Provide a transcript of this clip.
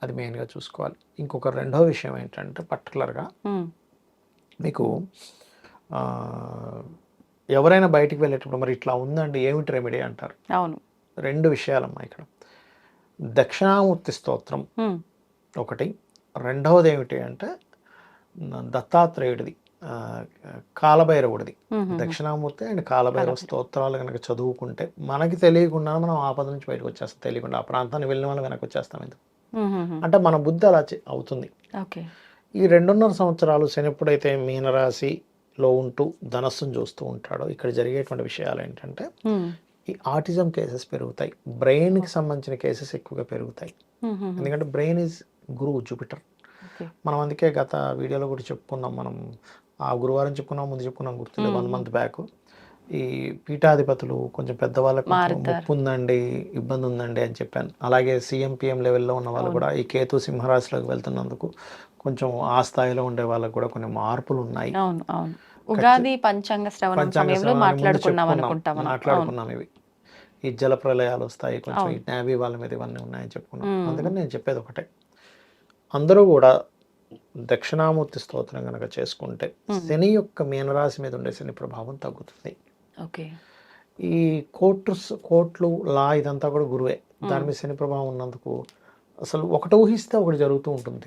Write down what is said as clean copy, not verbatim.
అది మెయిన్గా చూసుకోవాలి. ఇంకొక రెండో విషయం ఏంటంటే పర్టికులర్గా మీకు ఎవరైనా బయటికి వెళ్ళేటప్పుడు మరి ఇట్లా ఉందండి ఏమిటి రెమెడీ అంటారు. అవును. 2 విషయాలమ్మా ఇక్కడ. దక్షిణామూర్తి స్తోత్రం ఒకటి, రెండవది ఏమిటి అంటే దత్తాత్రేయుడిది, కాలభైరవుడిది. దక్షిణామూర్తి అండ్ కాలభైరవ స్తోత్రాలు కనుక చదువుకుంటే మనకి తెలియకుండా మనం ఆపద నుంచి బయటకు వచ్చేస్తాం. తెలియకుండా ఆ ప్రాంతానికి వెళ్ళిన వాళ్ళు వెనక్కి వచ్చేస్తాం. ఎందుకు అంటే మన బుద్ధి అలా అవుతుంది. ఈ 2.5 సంవత్సరాలు శని ఎప్పుడైతే మీనరాశిలో ఉంటూ ధనస్సును చూస్తూ ఉంటాడో ఇక్కడ జరిగేటువంటి విషయాలు ఏంటంటే ఈ ఆటిజం కేసెస్ పెరుగుతాయి, బ్రెయిన్కి సంబంధించిన కేసెస్ ఎక్కువగా పెరుగుతాయి. ఎందుకంటే బ్రెయిన్ ఈజ్ గురువు, జూపిటర్. మనం అందుకే గత వీడియోలో కూడా చెప్పుకున్నాం, మనం ఆ గురువారం చెప్పుకున్నాం, ముందు చెప్పుకున్నాం గుర్తుంది 1 month బ్యాక్. ఈ పీఠాధిపతులు కొంచెం పెద్దవాళ్ళకు ముప్పు ఉందండి, ఇబ్బంది ఉందండి అని చెప్పాను. అలాగే CM-PM లెవెల్లో ఉన్న వాళ్ళు కూడా ఈ కేతు సింహరాశిలోకి వెళ్తున్నందుకు కొంచెం ఆ స్థాయిలో ఉండే వాళ్ళకు కూడా కొన్ని మార్పులు ఉన్నాయి. ఉగాది పంచాంగ శ్రవణం సమయంలో మాట్లాడుకున్నాం ఇవి. ఈ జల ప్రళయాలు వస్తాయి, కొంచెం ఈ నేవీ వాళ్ళ మీద ఇవన్నీ ఉన్నాయని చెప్పుకున్నాం. అందుకని నేను చెప్పేది ఒకటే, అందరూ కూడా దక్షిణామూర్తి స్తోత్రం కనుక చేసుకుంటే శని యొక్క మీనరాశి మీద ఉండే శని ప్రభావం తగ్గుతుంది. ఈ కోర్టులు లా ఇదంతా కూడా గురువే, దాని మీద శని ప్రభావం ఉన్నందుకు అసలు ఒకటి ఊహిస్తే ఒకటి జరుగుతూ ఉంటుంది.